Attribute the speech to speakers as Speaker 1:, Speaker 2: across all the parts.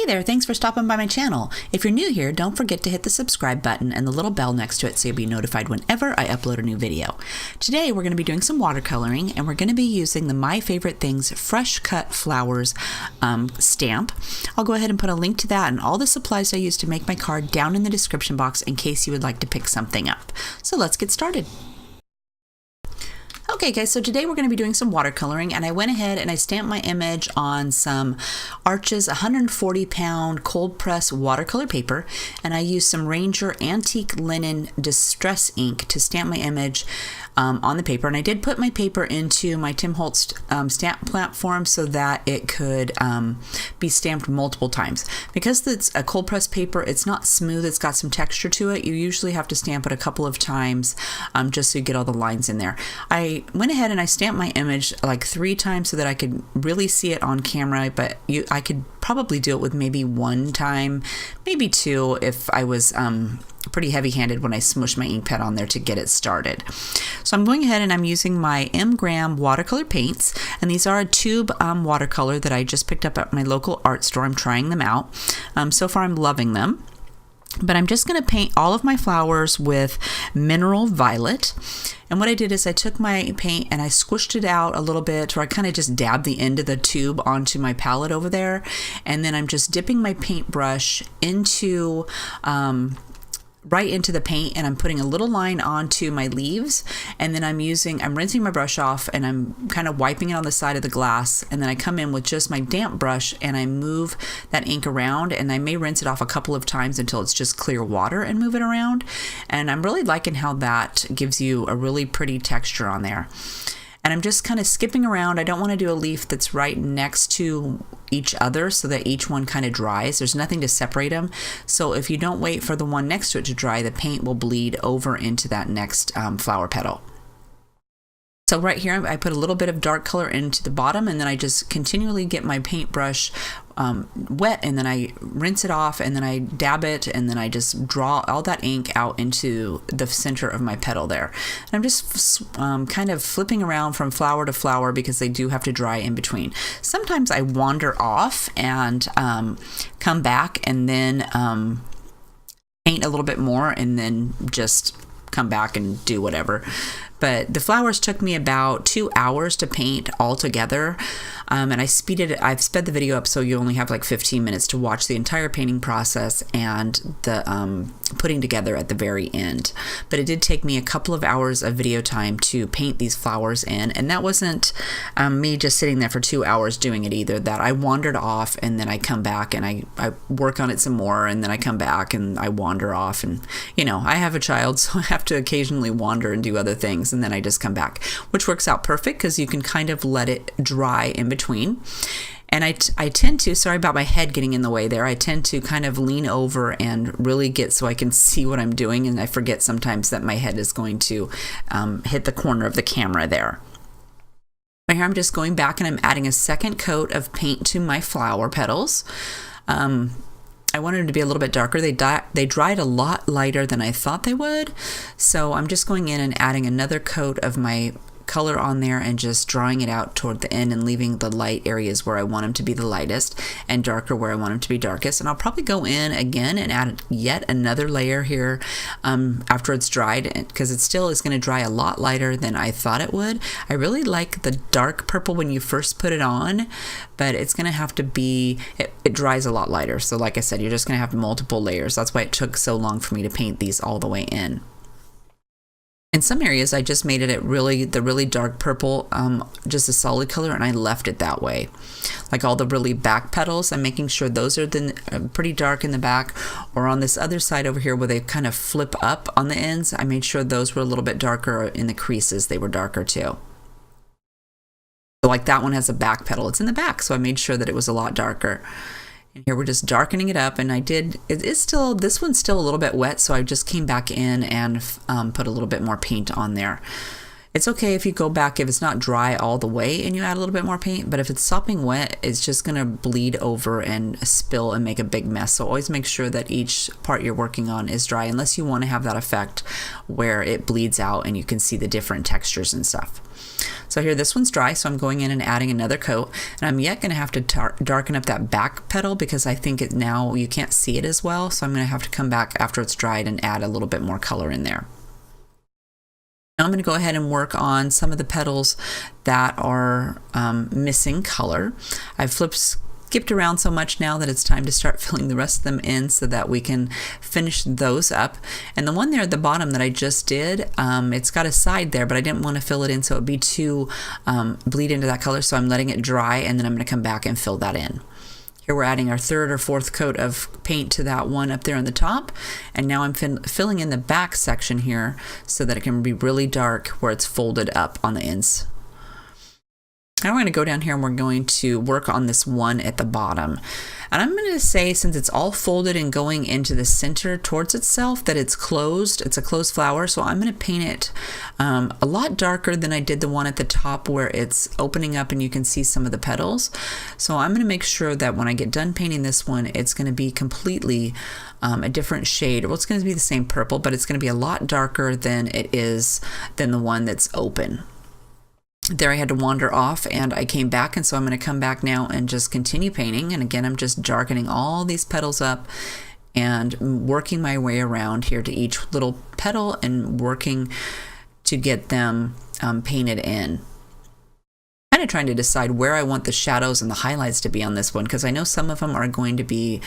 Speaker 1: Hey there, thanks for stopping by my channel. If you're new here, don't forget to hit the subscribe button and the little bell next to it so you'll be notified whenever I upload a new video. Today we're going to be doing some watercoloring and we're going to be using the My Favorite Things Fresh Cut Flowers stamp. I'll go ahead and put a link to that and all the supplies I use to make my card down in the description box in case you would like to pick something up. So let's get started. Okay guys, so today we're going to be doing some watercoloring, and I went ahead and I stamped my image on some Arches 140-pound cold press watercolor paper, and I used some Ranger Antique Linen Distress ink to stamp my image on the paper. And I did put my paper into my Tim Holtz stamp platform so that it could be stamped multiple times. Because it's a cold press paper, it's not smooth, it's got some texture to it. You usually have to stamp it a couple of times just so you get all the lines in there. I went ahead and I stamped my image like 3 times so that I could really see it on camera, but I could probably do it with maybe 1 time, maybe 2 if I was pretty heavy-handed when I smushed my ink pad on there to get it started. So I'm going ahead and I'm using my M.Graham watercolor paints, and these are a tube watercolor that I just picked up at my local art store. I'm trying them out. So far I'm loving them. But I'm just going to paint all of my flowers with Mineral Violet. And what I did is I took my paint and I squished it out a little bit, or I kind of just dabbed the end of the tube onto my palette over there. And then I'm just dipping my paintbrush into right into the paint, and I'm putting a little line onto my leaves, and then I'm rinsing my brush off and I'm kind of wiping it on the side of the glass, and then I come in with just my damp brush and I move that ink around, and I may rinse it off a couple of times until it's just clear water and move it around. And I'm really liking how that gives you a really pretty texture on there. And I'm just kind of skipping around. I don't want to do a leaf that's right next to each other so that each one kind of dries. There's nothing to separate them. So if you don't wait for the one next to it to dry, the paint will bleed over into that next flower petal. So right here, I put a little bit of dark color into the bottom, and then I just continually get my paintbrush wet, and then I rinse it off, and then I dab it, and then I just draw all that ink out into the center of my petal there. And I'm just kind of flipping around from flower to flower because they do have to dry in between. Sometimes I wander off and come back and then paint a little bit more and then just come back and do whatever. But the flowers took me about 2 hours to paint all together, and I've sped the video up so you only have like 15 minutes to watch the entire painting process and the putting together at the very end. But it did take me a couple of hours of video time to paint these flowers in, and that wasn't me just sitting there for 2 hours doing it either. That I wandered off and then I come back and I work on it some more, and then I come back and I wander off, and you know, I have a child, so I have to occasionally wander and do other things, and then I just come back, which works out perfect because you can kind of let it dry in between. And I tend to, sorry about my head getting in the way there, I tend to kind of lean over and really get so I can see what I'm doing, and I forget sometimes that my head is going to hit the corner of the camera there. Right here I'm just going back and I'm adding a second coat of paint to my flower petals. I wanted them to be a little bit darker. They dried a lot lighter than I thought they would. So I'm just going in and adding another coat of my color on there and just drawing it out toward the end and leaving the light areas where I want them to be the lightest and darker where I want them to be darkest. And I'll probably go in again and add yet another layer here after it's dried, because it still is going to dry a lot lighter than I thought it would. I really like the dark purple when you first put it on, but it's going to have to be, it dries a lot lighter. So like I said, you're just going to have multiple layers. That's why it took so long for me to paint these all the way in. In some areas, I just made it the really dark purple, just a solid color, and I left it that way. Like all the really back petals, I'm making sure those are pretty dark in the back, or on this other side over here where they kind of flip up on the ends, I made sure those were a little bit darker in the creases. They were darker too. So like that one has a back petal. It's in the back, so I made sure that it was a lot darker. And here we're just darkening it up, and this one's still a little bit wet, so I just came back in and put a little bit more paint on there. It's okay if you go back if it's not dry all the way and you add a little bit more paint, but if it's sopping wet, it's just going to bleed over and spill and make a big mess. So always make sure that each part you're working on is dry, unless you want to have that effect where it bleeds out and you can see the different textures and stuff. So here, this one's dry, so I'm going in and adding another coat, and I'm yet going to have to darken up that back petal because I think it now you can't see it as well, so I'm going to have to come back after it's dried and add a little bit more color in there. Now I'm going to go ahead and work on some of the petals that are missing color. I've skipped around so much now that it's time to start filling the rest of them in so that we can finish those up. And the one there at the bottom that I just did, it's got a side there, but I didn't want to fill it in so it would be too bleed into that color, so I'm letting it dry, and then I'm going to come back and fill that in. Here we're adding our third or fourth coat of paint to that one up there on the top, and now I'm filling in the back section here so that it can be really dark where it's folded up on the ends. Now we're going to go down here and we're going to work on this one at the bottom. And I'm going to say, since it's all folded and going into the center towards itself, that it's closed. It's a closed flower, so I'm going to paint it a lot darker than I did the one at the top where it's opening up and you can see some of the petals. So I'm going to make sure that when I get done painting this one, it's going to be completely a different shade. Well, it's going to be the same purple, but it's going to be a lot darker than the one that's open. There I had to wander off and I came back, and so I'm going to come back now and just continue painting. And again, I'm just darkening all these petals up and working my way around here to each little petal and working to get them painted in. Kind of trying to decide where I want the shadows and the highlights to be on this one, because I know some of them are going to be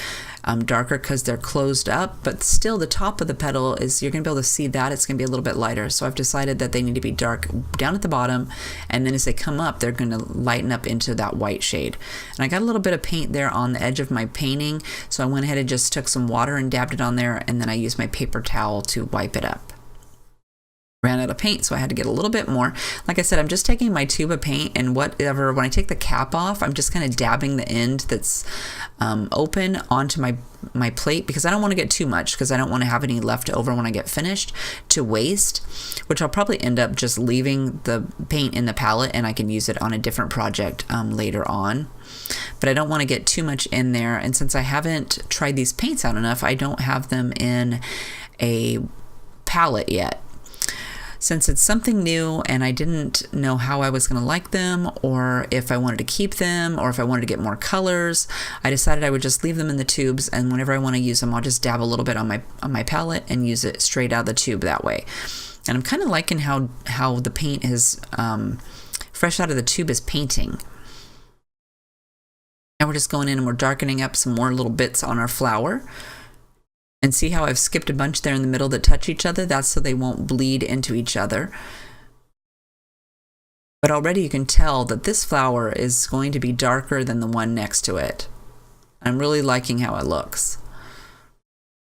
Speaker 1: darker because they're closed up, but still the top of the petal is, you're going to be able to see that it's going to be a little bit lighter. So I've decided that they need to be dark down at the bottom, and then as they come up, they're going to lighten up into that white shade. And I got a little bit of paint there on the edge of my painting, so I went ahead and just took some water and dabbed it on there, and then I used my paper towel to wipe it up. Ran out of paint, so I had to get a little bit more. Like I said, I'm just taking my tube of paint and whatever, when I take the cap off, I'm just kind of dabbing the end that's open onto my plate, because I don't want to get too much, because I don't want to have any left over when I get finished to waste, which I'll probably end up just leaving the paint in the palette and I can use it on a different project later on. But I don't want to get too much in there, and since I haven't tried these paints out enough, I don't have them in a palette yet. Since it's something new and I didn't know how I was going to like them, or if I wanted to keep them, or if I wanted to get more colors, I decided I would just leave them in the tubes, and whenever I want to use them, I'll just dab a little bit on my palette and use it straight out of the tube that way. And I'm kind of liking how the paint is fresh out of the tube is painting. Now we're just going in and we're darkening up some more little bits on our flower. And see how I've skipped a bunch there in the middle that touch each other? That's so they won't bleed into each other. But already you can tell that this flower is going to be darker than the one next to it. I'm really liking how it looks.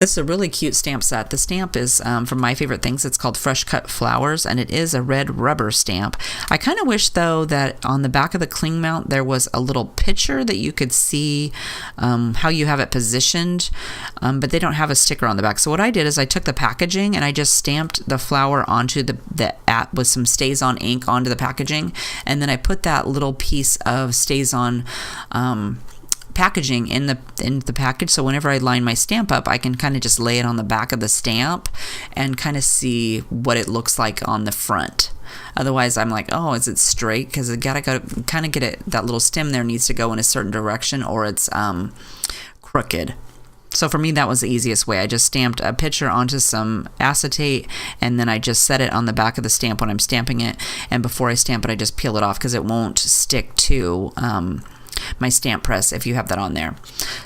Speaker 1: This is a really cute stamp set. The stamp is from My Favorite Things. It's called Fresh Cut Flowers, and it is a red rubber stamp. I kind of wish, though, that on the back of the cling mount there was a little picture that you could see how you have it positioned, but they don't have a sticker on the back. So what I did is I took the packaging and I just stamped the flower onto the with some Stays-On ink onto the packaging, and then I put that little piece of Stays-On packaging in the package, so whenever I line my stamp up, I can kind of just lay it on the back of the stamp and kind of see what it looks like on the front. Otherwise, I'm like, oh, is it straight? Because I gotta kind of get it. That little stem there needs to go in a certain direction, or it's crooked. So for me, that was the easiest way. I just stamped a picture onto some acetate, and then I just set it on the back of the stamp when I'm stamping it. And before I stamp it, I just peel it off because it won't stick to my stamp press if you have that on there.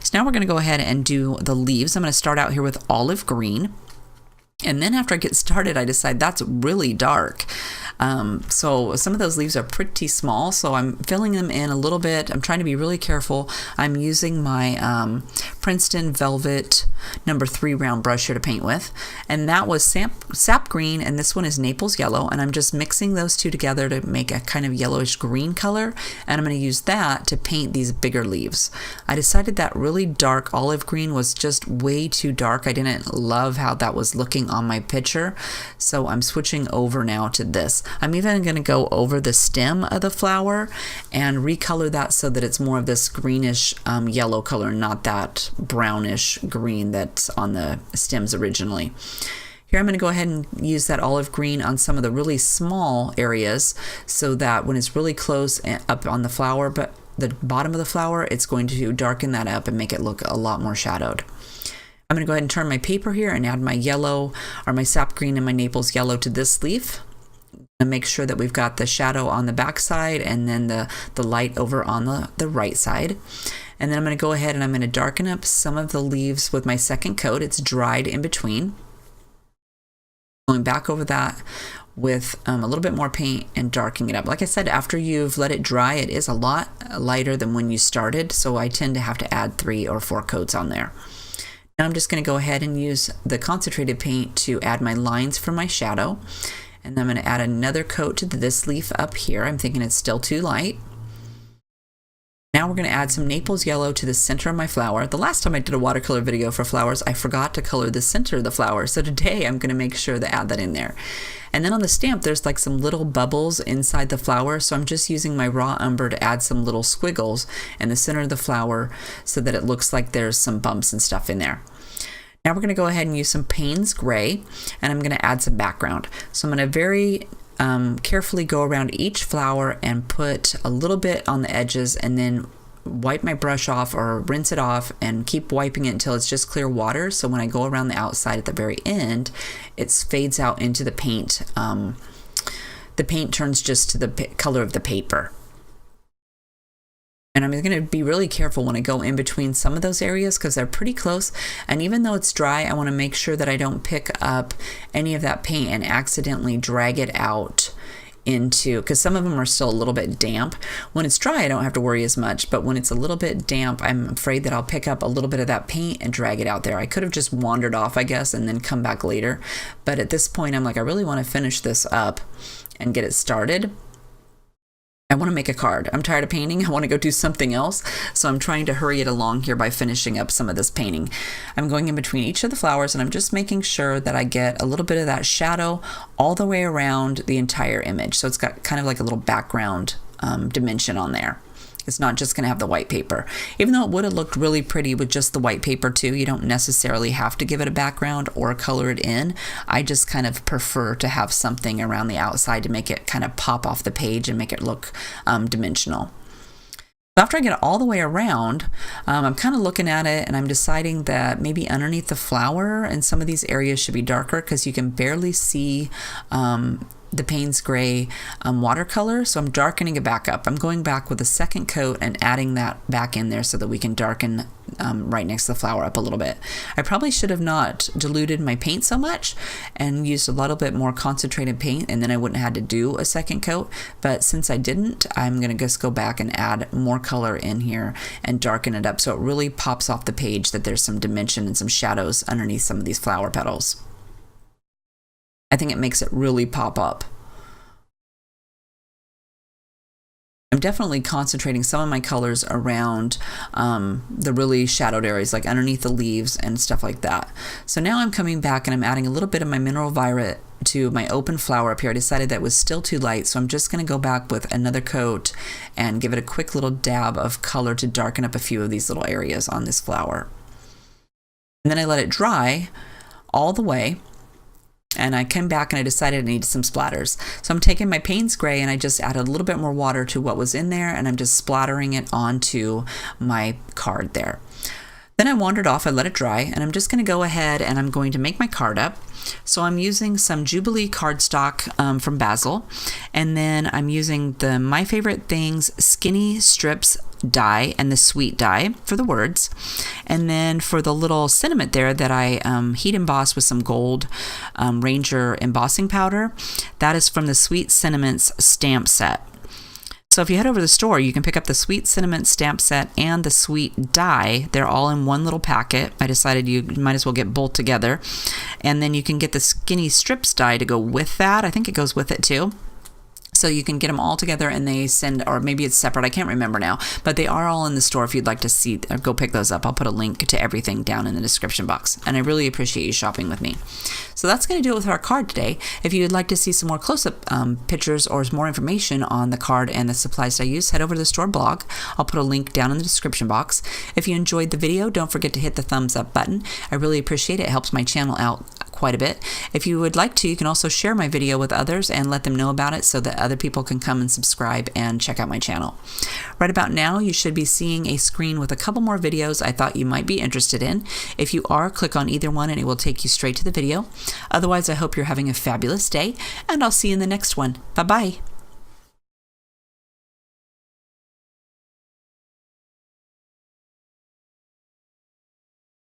Speaker 1: So now we're going to go ahead and do the leaves. I'm going to start out here with olive green. And then after I get started, I decide that's really dark. So some of those leaves are pretty small, so I'm filling them in a little bit. I'm trying to be really careful. I'm using my Princeton Velvet No. 3 round brush here to paint with. And that was sap green, and this one is Naples yellow. And I'm just mixing those two together to make a kind of yellowish green color. And I'm going to use that to paint these bigger leaves. I decided that really dark olive green was just way too dark. I didn't love how that was looking on my picture, so I'm switching over now to this. I'm even going to go over the stem of the flower and recolor that so that it's more of this greenish yellow color, not that brownish green that's on the stems originally. Here I'm going to go ahead and use that olive green on some of the really small areas so that when it's really close up on the flower, but the bottom of the flower, it's going to darken that up and make it look a lot more shadowed. I'm going to go ahead and turn my paper here and add my yellow, or my sap green and my Naples yellow to this leaf. And make sure that we've got the shadow on the back side and then the light over on the right side. And then I'm going to go ahead and I'm going to darken up some of the leaves with my second coat. It's dried in between. Going back over that with a little bit more paint and darkening it up. Like I said, after you've let it dry, it is a lot lighter than when you started, so I tend to have to add 3 or 4 coats on there. Now I'm just going to go ahead and use the concentrated paint to add my lines for my shadow, and then I'm going to add another coat to this leaf up here. I'm thinking it's still too light. Now we're going to add some Naples yellow to the center of my flower. The last time I did a watercolor video for flowers, I forgot to color the center of the flower. So today I'm going to make sure to add that in there. And then on the stamp, there's like some little bubbles inside the flower. So I'm just using my raw umber to add some little squiggles in the center of the flower so that it looks like there's some bumps and stuff in there. Now we're going to go ahead and use some Payne's gray, and I'm going to add some background. So I'm going to very carefully go around each flower and put a little bit on the edges, and then wipe my brush off or rinse it off and keep wiping it until it's just clear water. So when I go around the outside at the very end, it fades out into the paint. The paint turns just to the color of the paper. And I'm going to be really careful when I go in between some of those areas because they're pretty close. And even though it's dry, I want to make sure that I don't pick up any of that paint and accidentally drag it out into, because some of them are still a little bit damp. When it's dry, I don't have to worry as much, but when it's a little bit damp, I'm afraid that I'll pick up a little bit of that paint and drag it out there. I could have just wandered off, I guess, and then come back later. But at this point, I'm like, I really want to finish this up and get it started. I want to make a card. I'm tired of painting. I want to go do something else. So I'm trying to hurry it along here by finishing up some of this painting. I'm going in between each of the flowers and I'm just making sure that I get a little bit of that shadow all the way around the entire image. So it's got kind of like a little background dimension on there. It's not just going to have the white paper. Even though it would have looked really pretty with just the white paper too, you don't necessarily have to give it a background or color it in. I just kind of prefer to have something around the outside to make it kind of pop off the page and make it look dimensional. After I get it all the way around, I'm kind of looking at it and I'm deciding that maybe underneath the flower and some of these areas should be darker because you can barely see the Payne's gray watercolor, so I'm darkening it back up. I'm going back with a second coat and adding that back in there so that we can darken right next to the flower up a little bit. I probably should have not diluted my paint so much and used a little bit more concentrated paint, and then I wouldn't have had to do a second coat, but since I didn't, I'm going to just go back and add more color in here and darken it up so it really pops off the page that there's some dimension and some shadows underneath some of these flower petals. I think it makes it really pop up. I'm definitely concentrating some of my colors around the really shadowed areas, like underneath the leaves and stuff like that. So now I'm coming back and I'm adding a little bit of my mineral violet to my open flower up here. I decided that was still too light, so I'm just going to go back with another coat and give it a quick little dab of color to darken up a few of these little areas on this flower. And then I let it dry all the way. And I came back and I decided I needed some splatters. So I'm taking my Payne's gray and I just added a little bit more water to what was in there and I'm just splattering it onto my card there. Then I wandered off, I let it dry, and I'm just going to go ahead and I'm going to make my card up. So I'm using some Jubilee cardstock from Bazzill, and then I'm using the My Favorite Things Skinny Strips die and the sweet die for the words, and then for the little sentiment there that I heat embossed with some gold Ranger embossing powder, that is from the Sweet Sentiments stamp set. So if you head over to the store, you can pick up the Sweet Cinnamon stamp set and the sweet die. They're all in one little packet. I decided you might as well get both together. And then you can get the Skinny Strips die to go with that. I think it goes with it too. So you can get them all together and they send, or maybe it's separate, I can't remember now, but they are all in the store if you'd like to see, or go pick those up. I'll put a link to everything down in the description box. And I really appreciate you shopping with me. So that's going to do it with our card today. If you would like to see some more close-up pictures or more information on the card and the supplies I use, head over to the store blog. I'll put a link down in the description box. If you enjoyed the video, don't forget to hit the thumbs up button. I really appreciate it. It helps my channel out quite a bit. If you would like to, you can also share my video with others and let them know about it so that other people can come and subscribe and check out my channel. Right about now, you should be seeing a screen with a couple more videos I thought you might be interested in. If you are, click on either one and it will take you straight to the video. Otherwise, I hope you're having a fabulous day, and I'll see you in the next one. Bye-bye.